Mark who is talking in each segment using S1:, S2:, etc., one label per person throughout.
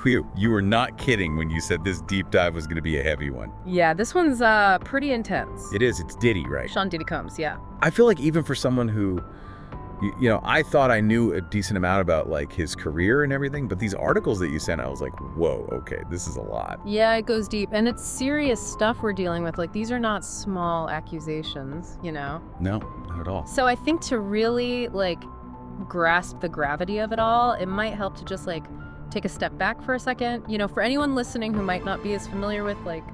S1: You were not kidding when you said this deep dive was going to be a heavy one.
S2: Yeah, this one's pretty intense.
S1: It is. It's Diddy, right?
S2: Sean Diddy Combs, yeah.
S1: I feel like even for someone who, you know, I thought I knew a decent amount about like his career and everything, but these articles that you sent, I was like, whoa, okay, this is a lot.
S2: Yeah, it goes deep. And it's serious stuff we're dealing with. Like, these are not small accusations, you know?
S1: No, not at all.
S2: So I think to really, like, grasp the gravity of it all, it might help to just, like, take a step back for a second. You know, for anyone listening who might not be as familiar with, like,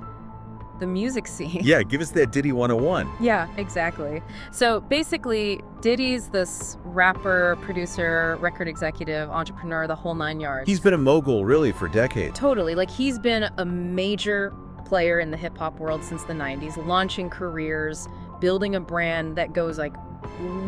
S2: the music scene.
S1: Yeah, give us that Diddy 101.
S2: Yeah, exactly. So basically, Diddy's this rapper, producer, record executive, entrepreneur, the whole nine yards.
S1: He's been a mogul, really, for decades.
S2: Totally. Like, he's been a major player in the hip-hop world since the 90s, launching careers, building a brand that goes, like,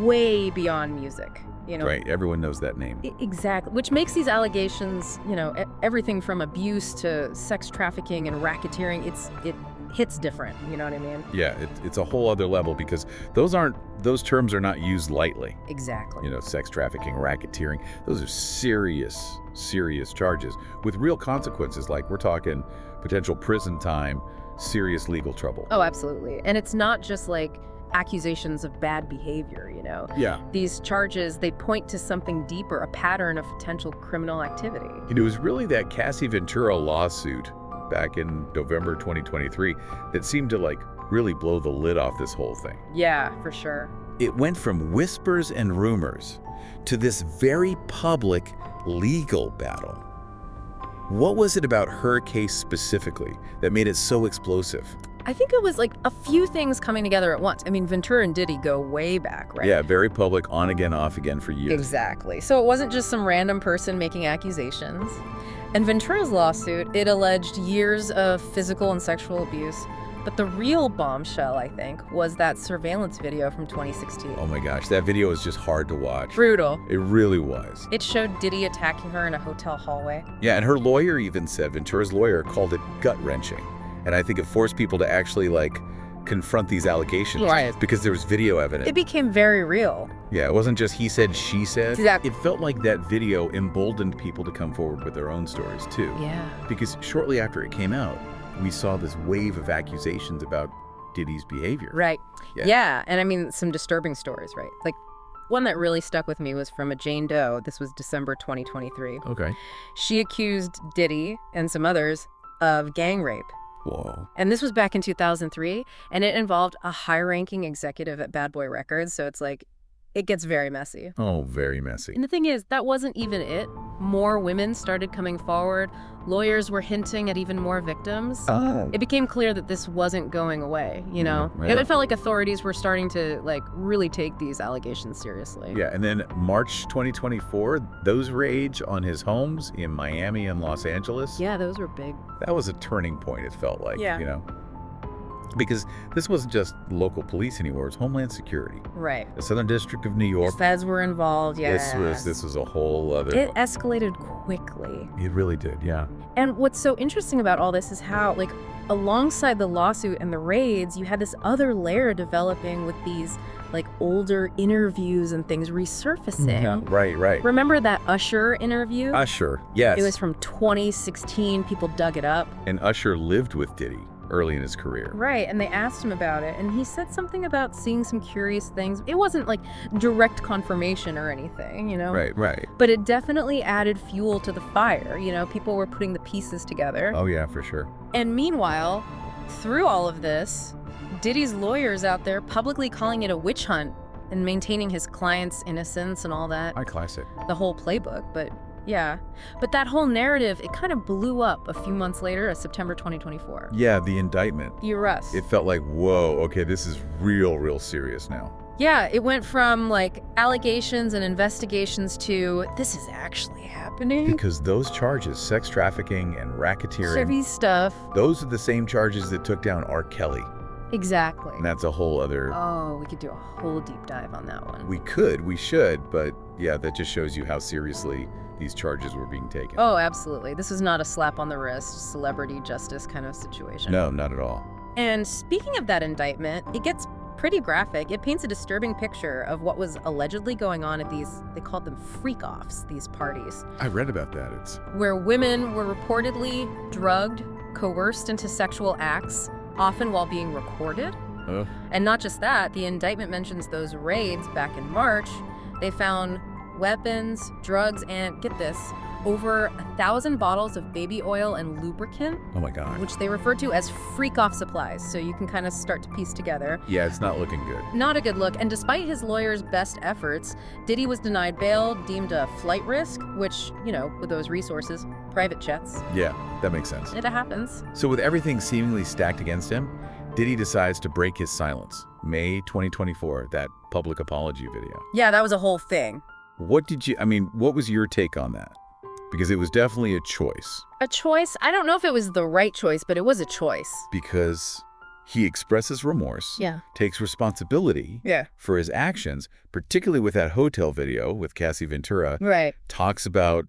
S2: way beyond music. You know,
S1: Right, everyone knows that name.
S2: Exactly, which makes these allegations, you know, everything from abuse to sex trafficking and racketeering, it hits different, you know what I mean?
S1: Yeah, it's a whole other level because those terms are not used lightly.
S2: Exactly.
S1: You know, sex trafficking, racketeering, those are serious, serious charges with real consequences. Like we're talking potential prison time, serious legal trouble.
S2: Oh, absolutely. And it's not just like accusations of bad behavior, you know?
S1: Yeah.
S2: These charges, they point to something deeper, a pattern of potential criminal activity.
S1: It was really that Cassie Ventura lawsuit back in November 2023 that seemed to like really blow the lid off this whole thing.
S2: Yeah, for sure.
S1: It went from whispers and rumors to this very public legal battle. What was it about her case specifically that made it so explosive?
S2: I think it was like a few things coming together at once. I mean, Ventura and Diddy go way back, right?
S1: Yeah, very public, on again, off again for years.
S2: Exactly. So it wasn't just some random person making accusations. And Ventura's lawsuit, it alleged years of physical and sexual abuse. But the real bombshell, I think, was that surveillance video from 2016.
S1: Oh my gosh, that video is just hard to watch.
S2: Brutal.
S1: It really was.
S2: It showed Diddy attacking her in a hotel hallway.
S1: Yeah, and her lawyer even said, Ventura's lawyer called it gut-wrenching. And I think it forced people to actually, like, confront these allegations.
S2: Right.
S1: Because there was video evidence.
S2: It became very real.
S1: Yeah, it wasn't just he said, she said.
S2: Exactly.
S1: It felt like that video emboldened people to come forward with their own stories, too.
S2: Yeah.
S1: Because shortly after it came out, we saw this wave of accusations about Diddy's behavior.
S2: Right.
S1: Yeah.
S2: Yeah. And I mean, some disturbing stories, right? Like, one that really stuck with me was from a Jane Doe. This was December 2023.
S1: Okay.
S2: She accused Diddy and some others of gang rape.
S1: Whoa.
S2: And this was back in 2003, and it involved a high-ranking executive at Bad Boy Records, so it's like, it gets very messy.
S1: Oh, very messy.
S2: And the thing is, that wasn't even it. More women started coming forward. Lawyers were hinting at even more victims.
S1: Oh.
S2: It became clear that this wasn't going away, you know?
S1: Yeah.
S2: It felt like authorities were starting to, like, really take these allegations seriously.
S1: Yeah, and then March 2024, those raids on his homes in Miami and Los Angeles.
S2: Yeah, those were big.
S1: That was a turning point, it felt like,
S2: Yeah.
S1: you know? Because this wasn't just local police anymore, it was Homeland Security.
S2: Right.
S1: The Southern District of New York.
S2: Feds were involved, yes.
S1: This was a whole other...
S2: It escalated quickly.
S1: It really did, yeah.
S2: And what's so interesting about all this is how, like, alongside the lawsuit and the raids, you had this other layer developing with these, like, older interviews and things resurfacing.
S1: Yeah, right.
S2: Remember that Usher interview?
S1: Usher, yes.
S2: It was from 2016. People dug it up.
S1: And Usher lived with Diddy early in his career.
S2: Right, and they asked him about it, and he said something about seeing some curious things. It wasn't, like, direct confirmation or anything, you know?
S1: Right.
S2: But it definitely added fuel to the fire, you know? People were putting the pieces together.
S1: Oh, yeah, for sure.
S2: And meanwhile, through all of this, Diddy's lawyers out there publicly calling it a witch hunt and maintaining his client's innocence and all that.
S1: High classic.
S2: The whole playbook, but yeah. But that whole narrative, it kind of blew up a few months later, September 2024.
S1: Yeah, the indictment.
S2: The arrest.
S1: It felt like, whoa, okay, this is real serious now.
S2: Yeah, it went from, like, allegations and investigations to, this is actually happening.
S1: Because those charges, sex trafficking and racketeering,
S2: Heavy stuff.
S1: those are the same charges that took down R. Kelly.
S2: Exactly.
S1: And that's a whole other...
S2: Oh, we could do a whole deep dive on that one.
S1: We should, but yeah, that just shows you how seriously these charges were being taken.
S2: Oh, absolutely. This is not a slap on the wrist, celebrity justice kind of situation.
S1: No, not at all.
S2: And speaking of that indictment, it gets pretty graphic. It paints a disturbing picture of what was allegedly going on at these, they called them freak-offs, these parties,
S1: I read about that. It's
S2: where women were reportedly drugged, coerced into sexual acts, often while being recorded. And not just that, the indictment mentions those raids back in March. They found weapons, drugs, and get this, over 1,000 bottles of baby oil and lubricant,
S1: oh my God.
S2: which they refer to as freak-off supplies. So you can kind of start to piece together.
S1: Yeah, it's not looking good.
S2: Not a good look. And despite his lawyer's best efforts, Diddy was denied bail, deemed a flight risk, which, you know, with those resources, private jets,
S1: Yeah, that makes sense.
S2: it happens.
S1: So with everything seemingly stacked against him, Diddy decides to break his silence. May 2024, that public apology video.
S2: Yeah, that was a whole thing.
S1: What was your take on that? Because it was definitely a choice.
S2: A choice? I don't know if it was the right choice, but it was a choice.
S1: Because he expresses remorse,
S2: Yeah.
S1: takes responsibility
S2: Yeah.
S1: for his actions, particularly with that hotel video with Cassie Ventura,
S2: Right.
S1: talks about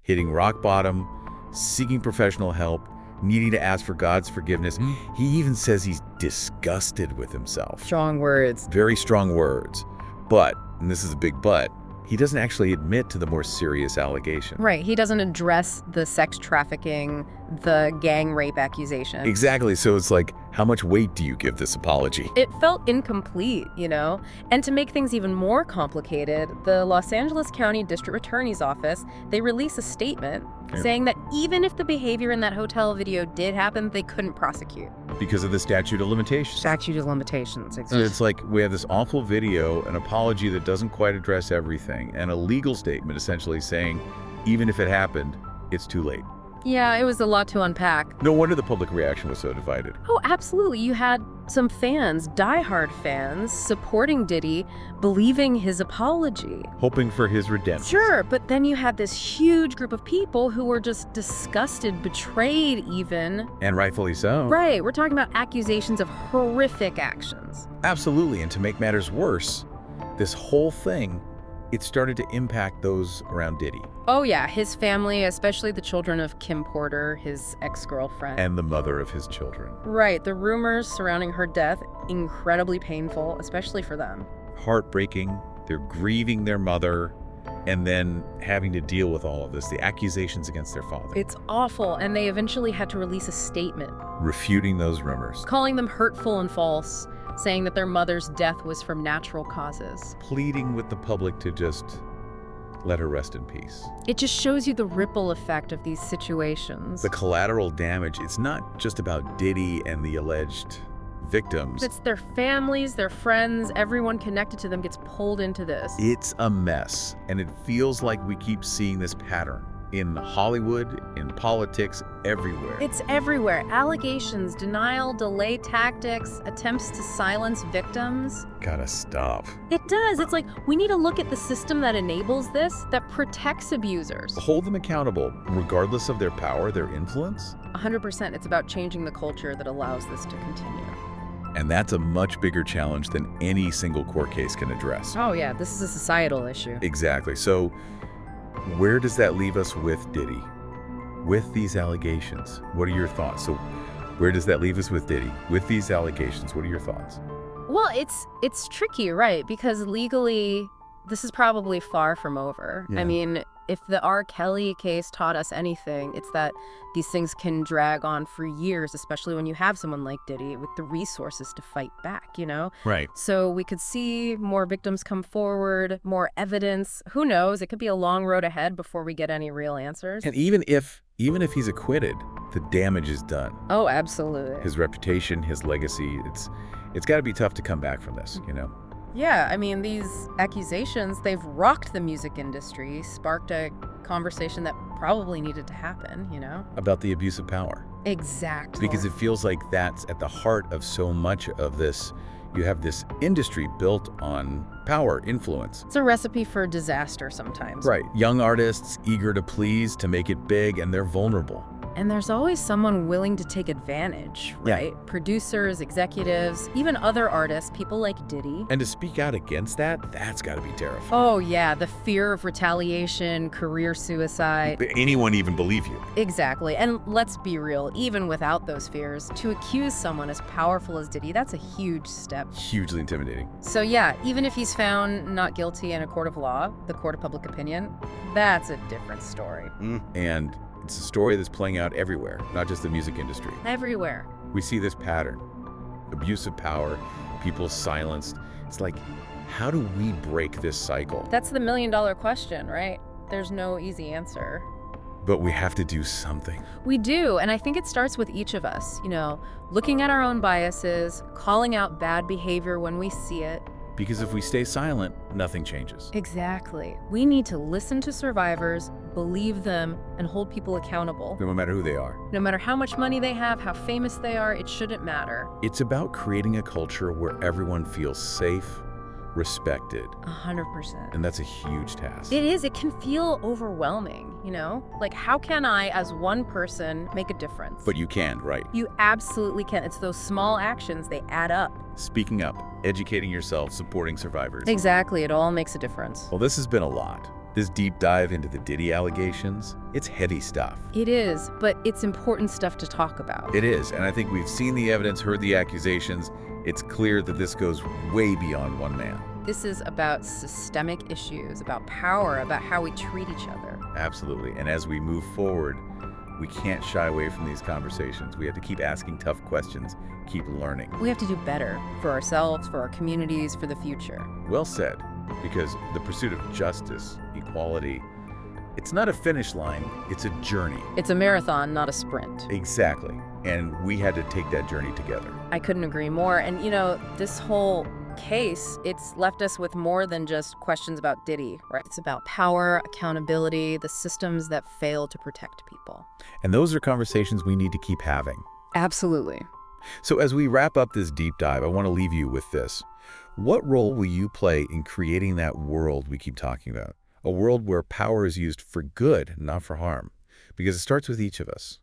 S1: hitting rock bottom, seeking professional help, needing to ask for God's forgiveness. He even says he's disgusted with himself.
S2: Strong words.
S1: Very strong words. But, and this is a big but, he doesn't actually admit to the more serious allegation.
S2: Right. He doesn't address the sex trafficking, the gang rape accusation.
S1: Exactly. So it's like, how much weight do you give this apology?
S2: It felt incomplete, you know? And to make things even more complicated, the Los Angeles County District Attorney's Office, they released a statement saying that even if the behavior in that hotel video did happen, they couldn't prosecute.
S1: Because of the statute of limitations.
S2: Statute of limitations.
S1: And it's like, we have this awful video, an apology that doesn't quite address everything, and a legal statement essentially saying, even if it happened, it's too late.
S2: Yeah, it was a lot to unpack.
S1: No wonder the public reaction was so divided.
S2: Oh, absolutely. You had some fans, diehard fans, supporting Diddy, believing his apology.
S1: Hoping for his redemption.
S2: Sure, but then you had this huge group of people who were just disgusted, betrayed even.
S1: And rightfully so.
S2: Right, we're talking about accusations of horrific actions.
S1: Absolutely, and to make matters worse, this whole thing, it started to impact those around Diddy.
S2: Oh yeah, his family, especially the children of Kim Porter, his ex-girlfriend.
S1: And the mother of his children.
S2: Right, the rumors surrounding her death, incredibly painful, especially for them.
S1: Heartbreaking, they're grieving their mother, and then having to deal with all of this, the accusations against their father.
S2: It's awful, and they eventually had to release a statement,
S1: Refuting those rumors.
S2: calling them hurtful and false, saying that their mother's death was from natural causes.
S1: Pleading with the public to just let her rest in peace.
S2: It just shows you the ripple effect of these situations.
S1: The collateral damage, it's not just about Diddy and the alleged victims.
S2: It's their families, their friends, everyone connected to them gets pulled into this.
S1: It's a mess, and it feels like we keep seeing this pattern in Hollywood, in politics, everywhere.
S2: It's everywhere. Allegations, denial, delay tactics, attempts to silence victims.
S1: Gotta stop.
S2: It does. It's like we need to look at the system that enables this, that protects abusers.
S1: Hold them accountable, regardless of their power, their influence.
S2: 100%. It's about changing the culture that allows this to continue.
S1: And that's a much bigger challenge than any single court case can address.
S2: Oh yeah, this is a societal issue.
S1: Exactly. So where does that leave us with Diddy? With these allegations? What are your thoughts? So where does that leave us with Diddy? With these allegations, what are your thoughts?
S2: Well, it's tricky, right? Because legally, this is probably far from over.
S1: Yeah.
S2: I mean, if the R. Kelly case taught us anything, it's that these things can drag on for years, especially when you have someone like Diddy with the resources to fight back, you know?
S1: Right.
S2: So we could see more victims come forward, more evidence. Who knows? It could be a long road ahead before we get any real answers.
S1: And even if he's acquitted, the damage is done.
S2: Oh, absolutely.
S1: His reputation, his legacy, it's got to be tough to come back from this, you know?
S2: Yeah, I mean, these accusations, they've rocked the music industry, sparked a conversation that probably needed to happen, you know?
S1: About the abuse of power.
S2: Exactly.
S1: Because it feels like that's at the heart of so much of this. You have this industry built on power, influence.
S2: It's a recipe for disaster sometimes.
S1: Right. Young artists eager to please, to make it big, and they're vulnerable.
S2: And there's always someone willing to take advantage,
S1: Yeah.
S2: right? Producers, executives, even other artists, people like Diddy.
S1: And to speak out against that, that's got to be terrifying.
S2: Oh, yeah, the fear of retaliation, career suicide.
S1: Anyone even believe you?
S2: Exactly. And let's be real, even without those fears, to accuse someone as powerful as Diddy, that's a huge step.
S1: Hugely intimidating.
S2: So yeah, even if he's found not guilty in a court of law, the court of public opinion, that's a different story.
S1: And it's a story that's playing out everywhere, not just the music industry.
S2: Everywhere.
S1: We see this pattern. Abuse of power, people silenced. It's like, how do we break this cycle?
S2: That's the million-dollar question, right? There's no easy answer.
S1: But we have to do something.
S2: We do, and I think it starts with each of us, looking at our own biases, calling out bad behavior when we see it.
S1: Because if we stay silent, nothing changes.
S2: Exactly. We need to listen to survivors, believe them, and hold people accountable.
S1: No matter who they are.
S2: No matter how much money they have, how famous they are, it shouldn't matter.
S1: It's about creating a culture where everyone feels safe, respected.
S2: 100%.
S1: And that's a huge task.
S2: It is. It can feel overwhelming, Like, how can I, as one person, make a difference?
S1: But you can, right?
S2: You absolutely can. It's those small actions, they add up.
S1: Speaking up, educating yourself, supporting survivors.
S2: Exactly. It all makes a difference.
S1: Well, this has been a lot. This deep dive into the Diddy allegations, it's heavy stuff.
S2: It is, but it's important stuff to talk about.
S1: It is, and I think we've seen the evidence, heard the accusations. It's clear that this goes way beyond one man.
S2: This is about systemic issues, about power, about how we treat each other.
S1: Absolutely. And as we move forward, we can't shy away from these conversations. We have to keep asking tough questions, keep learning.
S2: We have to do better for ourselves, for our communities, for the future.
S1: Well said, because the pursuit of justice, equality, it's not a finish line, it's a journey.
S2: It's a marathon, not a sprint.
S1: Exactly. And we had to take that journey together.
S2: I couldn't agree more. And, this whole case, it's left us with more than just questions about Diddy, right? It's about power, accountability, the systems that fail to protect people.
S1: And those are conversations we need to keep having.
S2: Absolutely.
S1: So as we wrap up this deep dive, I want to leave you with this. What role will you play in creating that world we keep talking about? A world where power is used for good, not for harm. Because it starts with each of us.